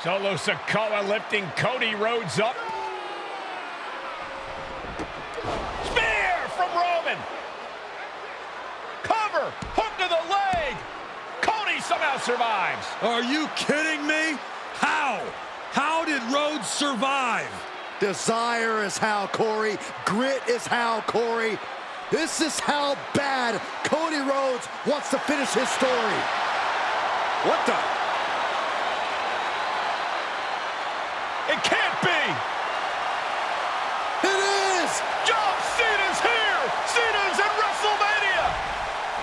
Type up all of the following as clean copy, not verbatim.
Solo Sikoa lifting Cody Rhodes up. Spear from Roman. Cover, hook to the leg. Cody somehow survives. Are you kidding me? How? How did Rhodes survive? Desire is how, Corey. Grit is how, Corey. This is how bad Cody Rhodes wants to finish his story. What the? It can't be. It is. John Cena's here. Cena's in WrestleMania.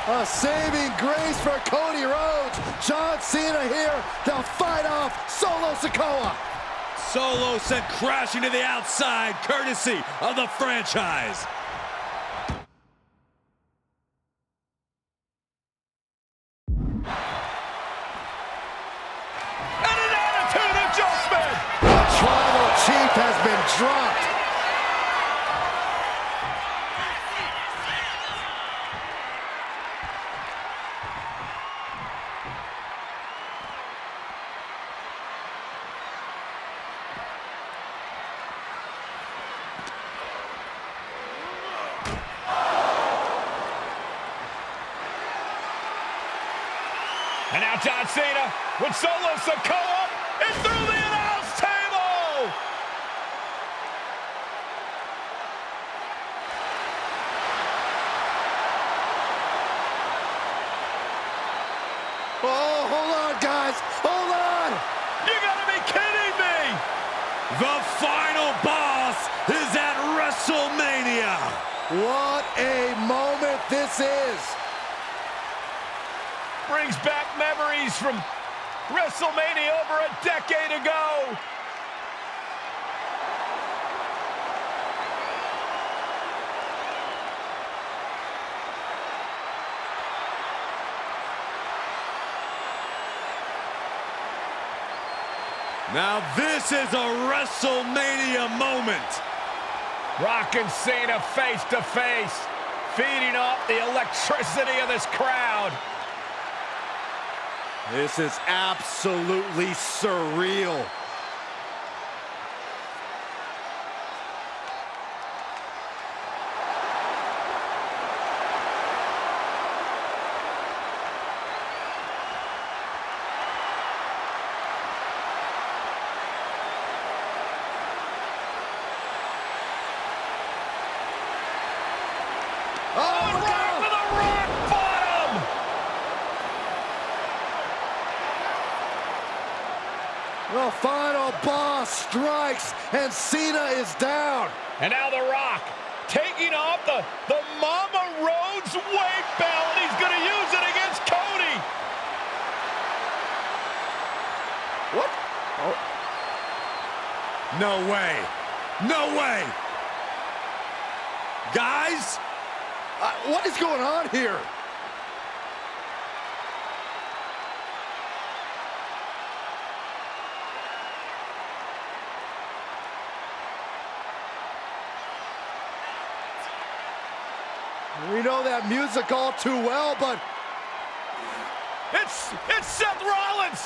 A saving grace for Cody Rhodes. John Cena here to fight off Solo Sikoa. Solo sent crashing to the outside, courtesy of the franchise. And an attitude adjustment. The Tribal Chief has been dropped. And now John Cena with Solo Sikoa and through the announce table. Oh, hold on, guys. Hold on. You gotta be kidding me. The final boss is at WrestleMania. What a moment this is. Brings back memories from WrestleMania over a decade ago. Now this is a WrestleMania moment. Rock and Cena face to face, feeding off the electricity of this crowd. This is absolutely surreal. The final boss strikes, and Cena is down. And now The Rock taking off the Mama Rhodes weight belt, and he's going to use it against Cody. What? Oh. No way. No way. Guys? What is going on here? We know that music all too well, but it's Seth Rollins,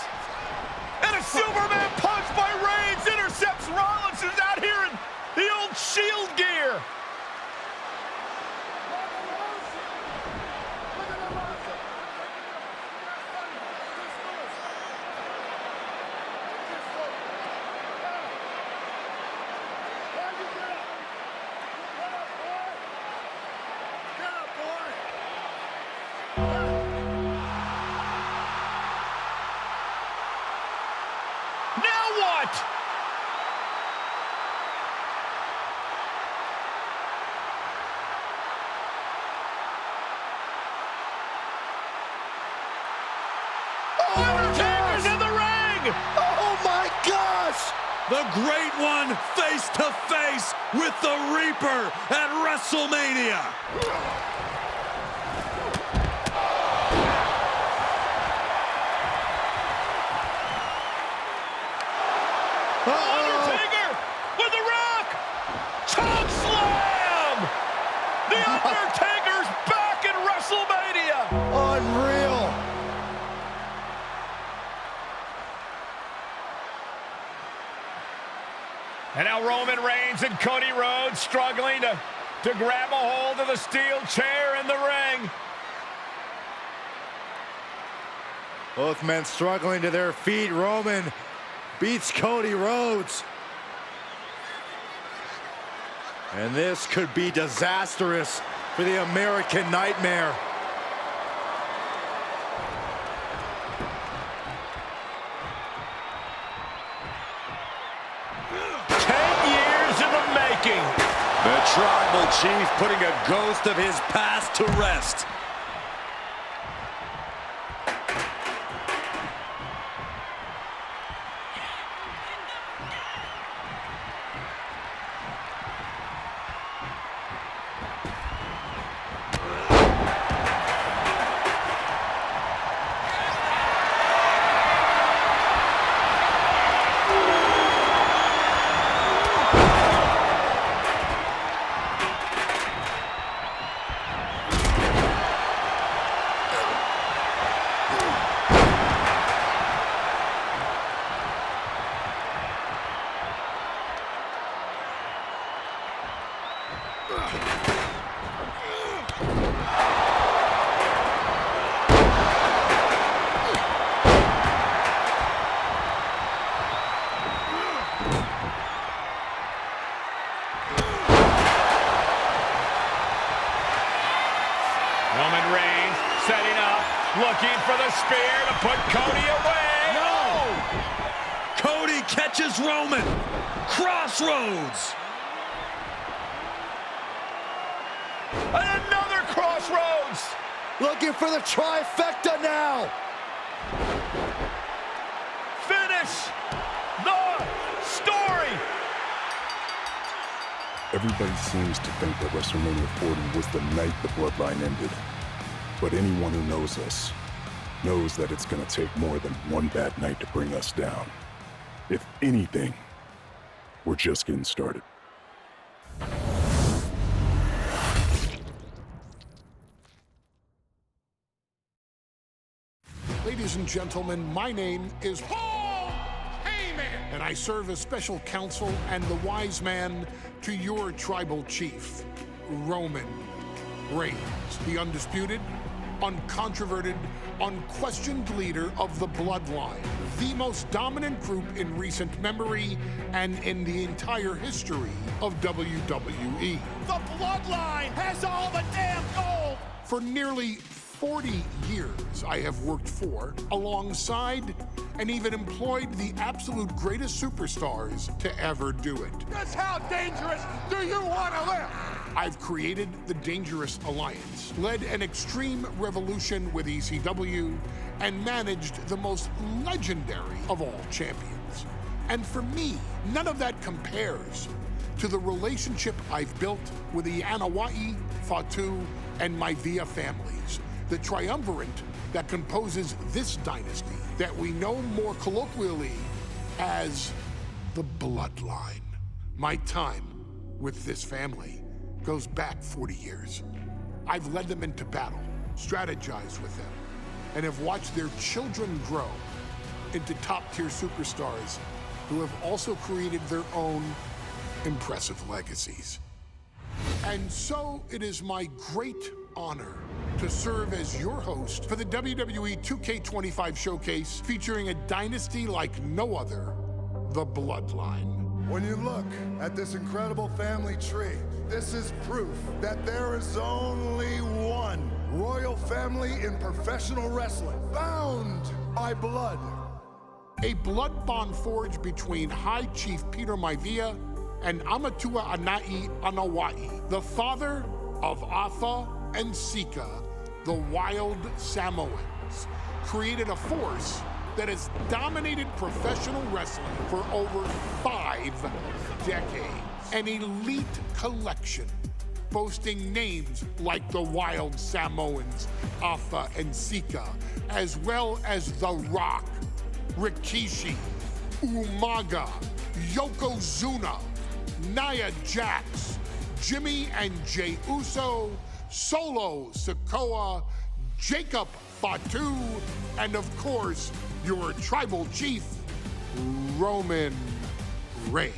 and a Superman punch by Reigns intercepts Rollins, who's out here in the old Shield gear. Undertaker's in the ring! oh my gosh! The Great One face to face with the Reaper at WrestleMania. Undertaker with the Rock! Choke slam! The Undertaker's back in WrestleMania! Unreal! And now Roman Reigns and Cody Rhodes struggling to grab a hold of the steel chair in the ring. Both men struggling to their feet. Roman beats Cody Rhodes. And this could be disastrous for the American Nightmare. The Tribal Chief putting a ghost of his past to rest. Roman Reigns setting up, looking for the spear to put Cody away. No! Cody catches Roman. Crossroads. And another crossroads. Looking for the trifecta now. Finish the story. Everybody seems to think that WrestleMania 40 was the night the bloodline ended. But anyone who knows us knows that it's going to take more than one bad night to bring us down. If anything, we're just getting started. Ladies and gentlemen, my name is Paul Heyman, and I serve as special counsel and the wise man to your tribal chief, Roman Reigns, the undisputed, uncontroverted, unquestioned leader of the Bloodline, the most dominant group in recent memory and in the entire history of WWE. The Bloodline has all the damn gold. For nearly 40 years, I have worked for, alongside, and even employed the absolute greatest superstars to ever do it. Just how dangerous do you want to live? I've created the Dangerous Alliance, led an extreme revolution with ECW, and managed the most legendary of all champions. And for me, none of that compares to the relationship I've built with the Anoa'i, Fatu, and Maivia families, the triumvirate that composes this dynasty that we know more colloquially as the Bloodline. My time with this family goes back 40 years. I've led them into battle, strategized with them, and have watched their children grow into top-tier superstars who have also created their own impressive legacies. And so it is my great honor to serve as your host for the WWE 2K25 showcase featuring a dynasty like no other, the Bloodline. When you look at this incredible family tree, this is proof that there is only one royal family in professional wrestling, bound by blood. A blood bond forged between High Chief Peter Maivia and Amatua Anai Anoa'i, the father of Afa and Sika, the wild Samoans, created a force that has dominated professional wrestling for over 5 decades. An elite collection boasting names like the wild Samoans, Afa and Sika, as well as The Rock, Rikishi, Umaga, Yokozuna, Nia Jax, Jimmy and Jey Uso, Solo Sikoa, Jacob Fatu, and of course, your tribal chief, Roman Reigns.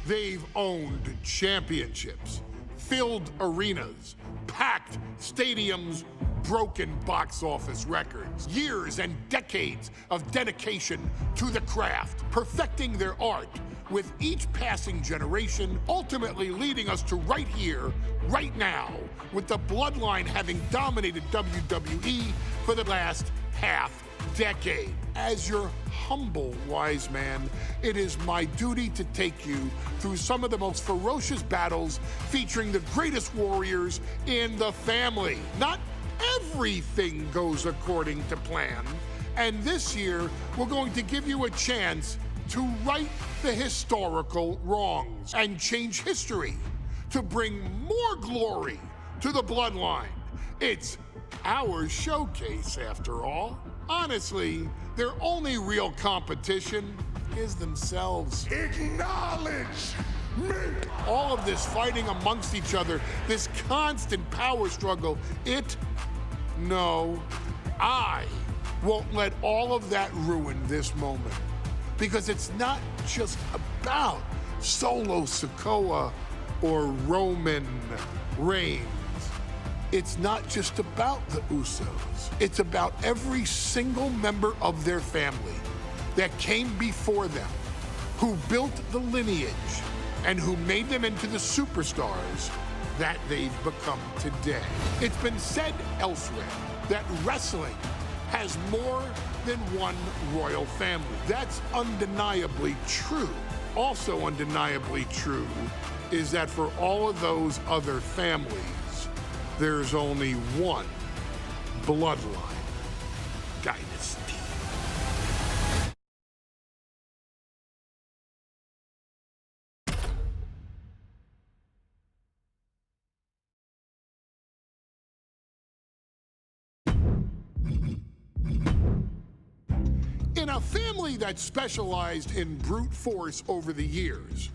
They've owned championships, filled arenas, packed stadiums, broken box office records, years and decades of dedication to the craft, perfecting their art with each passing generation, ultimately leading us to right here, right now, with the Bloodline having dominated WWE for the last half decade. As your humble wise man, it is my duty to take you through some of the most ferocious battles featuring the greatest warriors in the family. Not everything goes according to plan, and this year we're going to give you a chance to right the historical wrongs and change history to bring more glory to the Bloodline. It's our showcase, after all. Honestly, their only real competition is themselves. Acknowledge me! All of this fighting amongst each other, this constant power struggle, no, I won't let all of that ruin this moment. Because it's not just about Solo Sikoa or Roman Reigns. It's not just about the Usos. It's about every single member of their family that came before them, who built the lineage and who made them into the superstars that they've become today. It's been said elsewhere that wrestling has more than one royal family. That's undeniably true. Also undeniably true is that for all of those other families, there's only one bloodline dynasty. In a family that specialized in brute force over the years,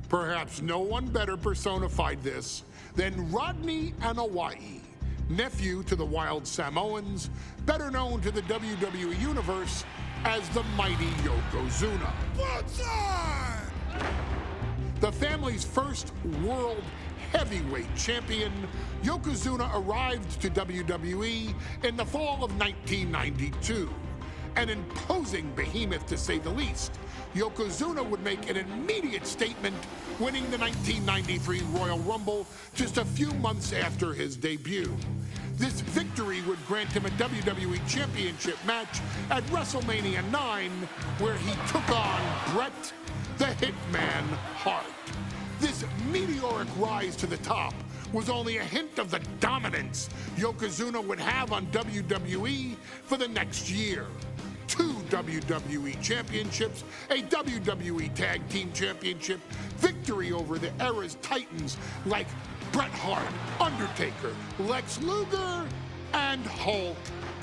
perhaps no one better personified this than Rodney Anoa'i, nephew to the Wild Samoans, better known to the WWE Universe as the mighty Yokozuna. The family's first world heavyweight champion, Yokozuna arrived to WWE in the fall of 1992. An imposing behemoth, to say the least, Yokozuna would make an immediate statement, winning the 1993 Royal Rumble just a few months after his debut. This victory would grant him a WWE Championship match at WrestleMania 9, where he took on Bret the Hitman Hart. This meteoric rise to the top was only a hint of the dominance Yokozuna would have on WWE for the next year. 2 WWE championships, a WWE Tag Team Championship, victory over the era's titans like Bret Hart, Undertaker, Lex Luger, and Hulk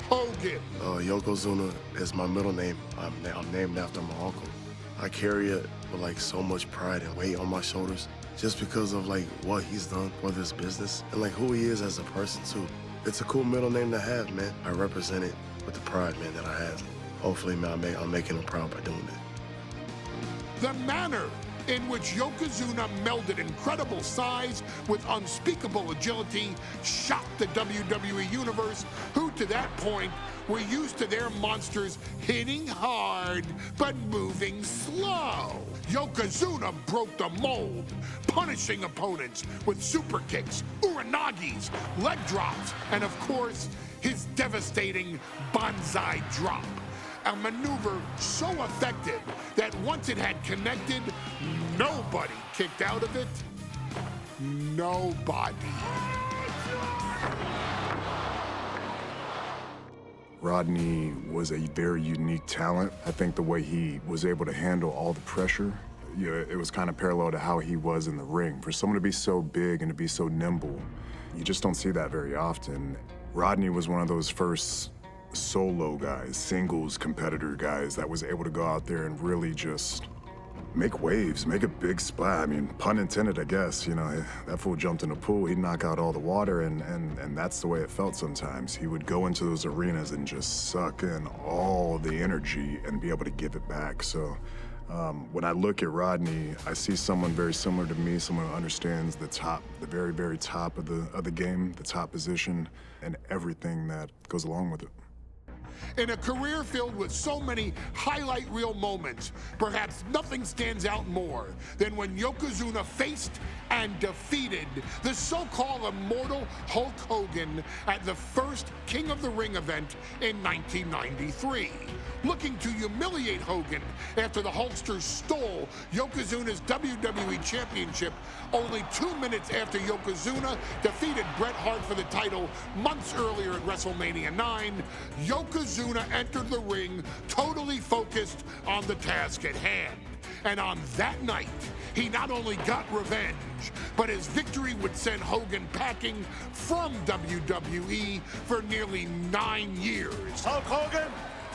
Hogan. Yokozuna is my middle name. I'm named after my uncle. I carry it with like so much pride and weight on my shoulders just because of like what he's done for this business and like who he is as a person too. It's a cool middle name to have, man. I represent it with the pride, man, that I have. Hopefully, man, I'm making him proud by doing it. The manner in which Yokozuna melded incredible size with unspeakable agility shocked the WWE Universe, who to that point were used to their monsters hitting hard but moving slow. Yokozuna broke the mold, punishing opponents with super kicks, uranagis, leg drops, and of course, his devastating Banzai drop. A maneuver so effective that once it had connected, nobody kicked out of it. Nobody. Rodney was a very unique talent. I think the way he was able to handle all the pressure, it was kind of parallel to how he was in the ring. For someone to be so big and to be so nimble, you just don't see that very often. Rodney was one of those first solo guys, singles competitor guys that was able to go out there and really just make waves, make a big splash. I mean, pun intended, I guess. You know, that fool jumped in the pool, he'd knock out all the water, and that's the way it felt sometimes. He would go into those arenas and just suck in all the energy and be able to give it back. So When I look at Rodney, I see someone very similar to me, someone who understands the top, the very, very top of the game, the top position, and everything that goes along with it. In a career filled with so many highlight reel moments, perhaps nothing stands out more than when Yokozuna faced and defeated the so-called immortal Hulk Hogan at the first King of the Ring event in 1993. Looking to humiliate Hogan after the Hulkster stole Yokozuna's WWE Championship only 2 minutes after Yokozuna defeated Bret Hart for the title months earlier at WrestleMania 9, Yokozuna entered the ring totally focused on the task at hand. And on that night, he not only got revenge, but his victory would send Hogan packing from WWE for nearly 9 years. Hulk Hogan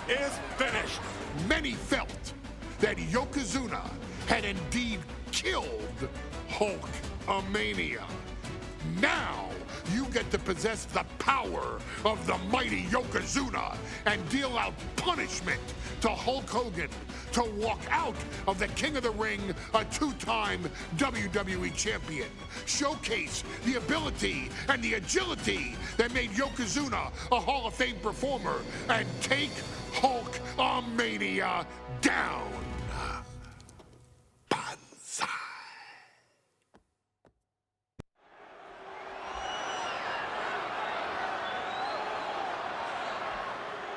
is finished. Many felt that Yokozuna had indeed killed Hulkamania. Now, you get to possess the power of the mighty Yokozuna and deal out punishment to Hulk Hogan to walk out of the King of the Ring a 2-time WWE champion. Showcase the ability and the agility that made Yokozuna a Hall of Fame performer and take Hulkamania down. Banzai.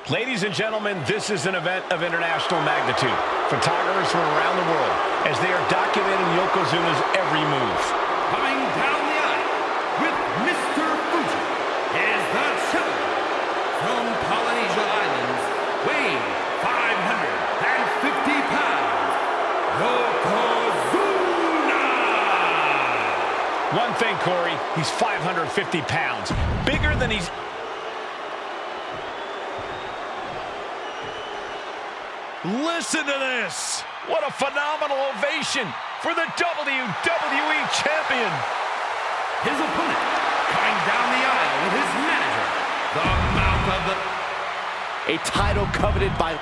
Ladies and gentlemen, this is an event of international magnitude. Photographers from around the world as they are documenting Yokozuna's every move. Coming down the aisle with Mr. Fuji is the challenger from Polynesia Islands, weighing 550 pounds, Yokozuna! One thing, Corey, he's 550 pounds. Bigger than he's... Listen to this! What a phenomenal ovation for the WWE Champion! His opponent, coming down the aisle with his manager, the mouth of the... A title coveted by...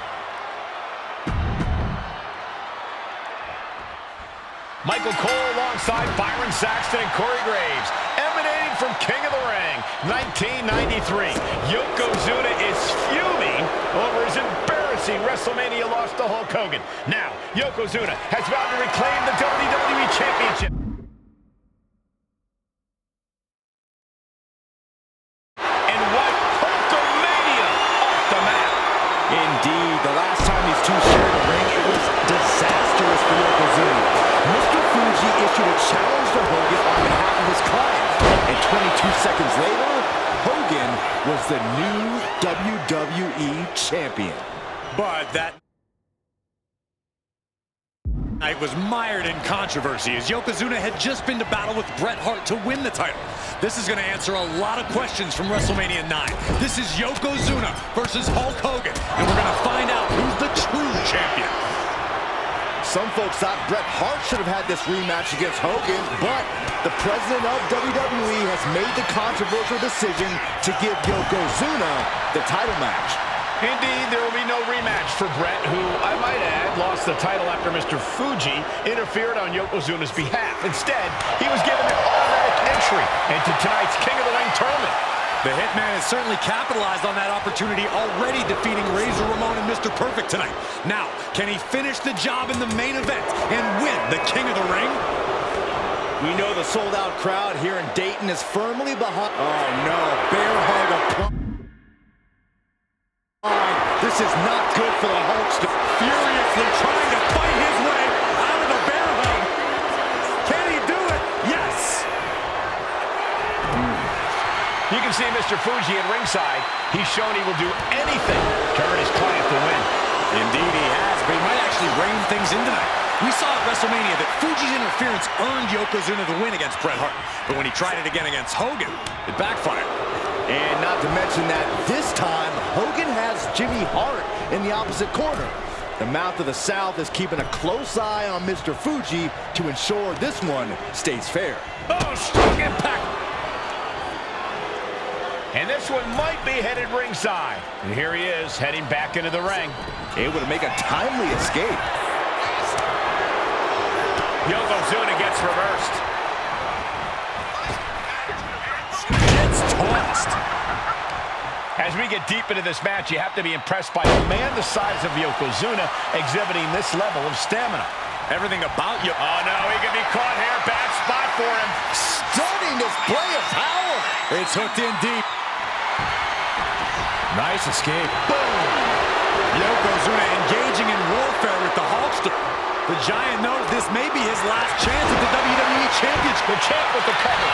Michael Cole alongside Byron Saxton and Corey Graves, emanating from King of the Ring, 1993. Yokozuna is fuming over his embarrassing WrestleMania loss to Hulk Hogan. Now, Yokozuna has vowed to reclaim the WWE Championship. And wipe Hulkamania off the map. Indeed, the last time these two shared a ring, it was disastrous for Yokozuna. Mr. Fuji issued a challenge to Hogan on behalf of his client. And 22 seconds later, Hogan was the new WWE Champion. But that night was mired in controversy as Yokozuna had just been to battle with Bret Hart to win the title. This is going to answer a lot of questions from WrestleMania 9. This is Yokozuna versus Hulk Hogan, and we're going to find out who's the true champion. Some folks thought Bret Hart should have had this rematch against Hogan, but the president of WWE has made the controversial decision to give Yokozuna the title match. Indeed, there will be no rematch for Bret, who, I might add, lost the title after Mr. Fuji interfered on Yokozuna's behalf. Instead, he was given an automatic entry into tonight's King of the Ring tournament. The Hitman has certainly capitalized on that opportunity, already defeating Razor Ramon and Mr. Perfect tonight. Now, can he finish the job in the main event and win the King of the Ring? We know the sold-out crowd here in Dayton is firmly behind... Oh, no. Bear hug applied. This is not good for the Hulkster. Furiously trying to fight his way out of the bear hug. Can he do it? Yes! You can see Mr. Fuji at ringside. He's shown he will do anything to earn his client the win. Indeed he has, but he might actually rein things in tonight. We saw at WrestleMania that Fuji's interference earned Yokozuna the win against Bret Hart. But when he tried it again against Hogan, it backfired. And not to mention that this time, Hogan has Jimmy Hart in the opposite corner. The Mouth of the South is keeping a close eye on Mr. Fuji to ensure this one stays fair. Oh, strong impact. And this one might be headed ringside. And here he is, heading back into the ring. Able to make a timely escape. Yokozuna gets reversed. Gets tossed. As we get deep into this match, you have to be impressed by a man the size of Yokozuna exhibiting this level of stamina. Everything about you. Oh, no, he can be caught here. Bad spot for him. Stunning display of power. It's hooked in deep. Nice escape. Boom. Yokozuna engaging in warfare with the Hulkster. The Giant knows this may be his last chance at the WWE Championship. The champ with the cover.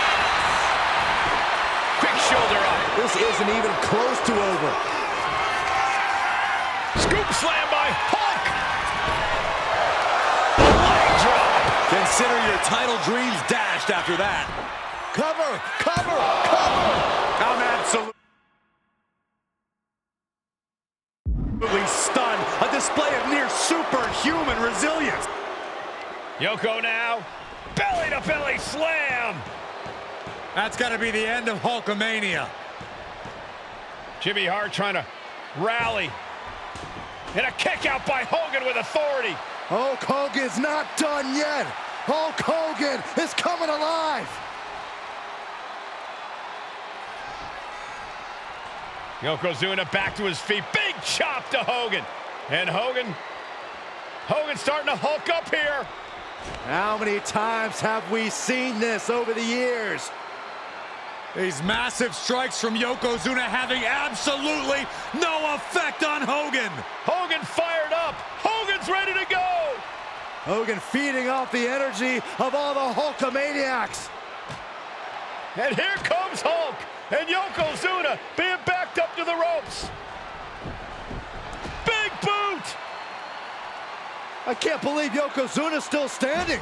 Quick shoulder up. This isn't even close to over. Scoop slam by Hulk. Leg drop. Consider your title dreams dashed after that. Cover, cover, cover. I'm absolutely stunned. A display of near superhuman resilience. Yoko now. Belly-to-belly slam. That's got to be the end of Hulkamania. Jimmy Hart trying to rally. And a kick out by Hogan with authority. Hulk Hogan's not done yet. Hulk Hogan is coming alive. Yokozuna back to his feet. Big chop to Hogan. And Hogan's starting to hulk up here. How many times have we seen this over the years? These massive strikes from Yokozuna having absolutely no effect on Hogan. Hogan fired up. Hogan's ready to go. Hogan feeding off the energy of all the Hulkamaniacs. And here comes Hulk. And Yokozuna being backed up to the ropes. Big boot. I can't believe Yokozuna's still standing.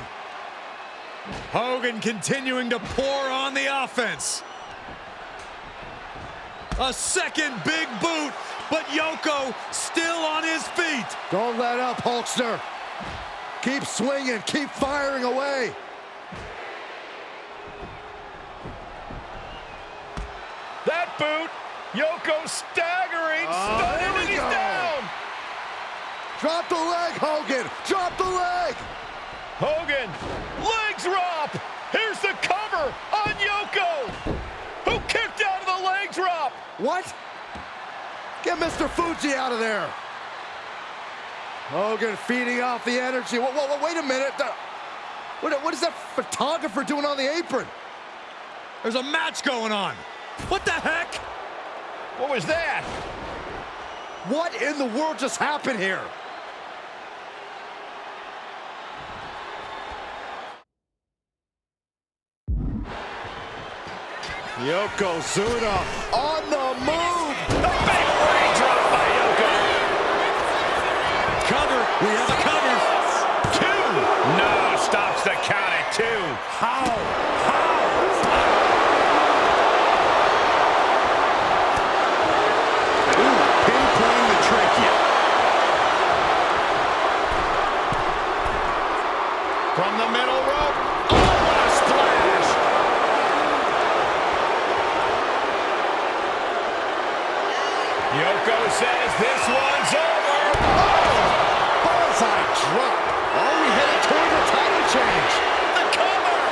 Hogan continuing to pour on the offense. A second big boot, but Yoko still on his feet. Don't let up, Hulkster. Keep swinging, keep firing away. That boot, Yoko staggering, stunning, and he's down. Drop the leg, Hogan. Drop the leg. Hogan, leg drop. Here's the cover on Yoko, who kicked out of the leg drop. What? Get Mr. Fuji out of there. Hogan feeding off the energy. Whoa, wait a minute. What is that photographer doing on the apron? There's a match going on. What the heck? What was that? What in the world just happened here? Yokozuna on the move. The big leg drop by Yoko. Cover. We have a cover. 2. No, stops the count at 2. How? Pinpointing the trachea. From the middle rope. Oh, what a splash. Yoko says this one's over. Oh, bullseye drop. Are we headed toward a title change? The cover.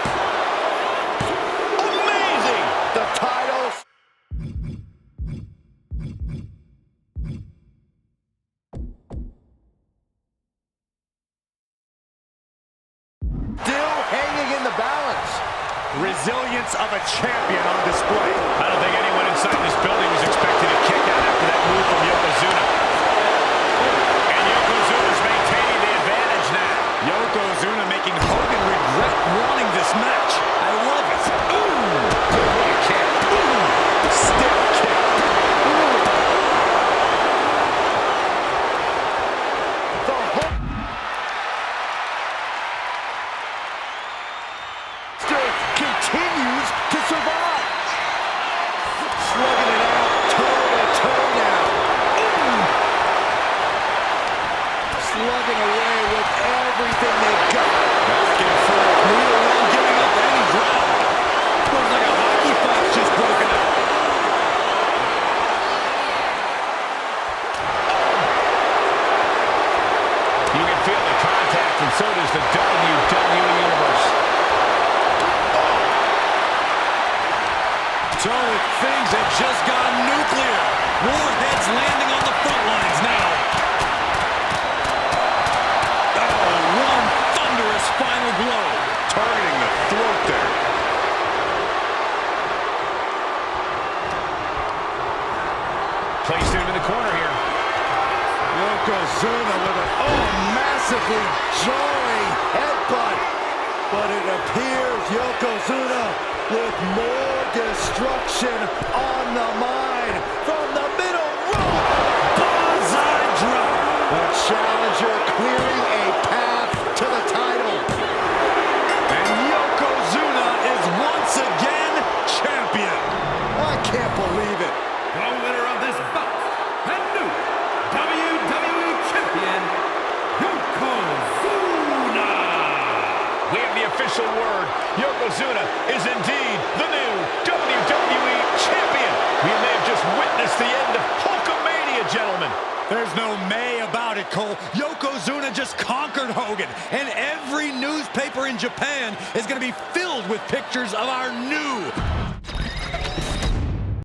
Amazing. The title. Still hanging in the balance. Resilience of a champion on display. I don't think anyone inside this building was expecting a kick out after that move from Yokozuna. And Yokozuna's maintaining the advantage now. Yokozuna making Hogan regret wanting this match. I love it. Ooh! What a kick. Ooh! Stiff kick. The Hulkster continues to survive. Slugging it out, toe to toe now. Slugging away with everything they've got. Back and forth. Neither one giving up any the WWE Universe. So things have just gone nuclear. Warheads landing on the front lines now. Oh, one thunderous final blow. Targeting the throat there. Placed him in the corner here. Yokozuna with a massively jarring headbutt. But it appears Yokozuna with more destruction on the mind from the middle rope. Banzai drop. The challenger clearing a path to the title. And Yokozuna is once again champion. I can't believe it. The winner of this bout, and new WWE Champion, Yokozuna. We have the official word. Yokozuna is indeed the new WWE Champion. We may have just witnessed the end of Hulkamania, gentlemen. There's no may about it, Cole. Yokozuna just conquered Hogan, and every newspaper in Japan is going to be filled with pictures of our new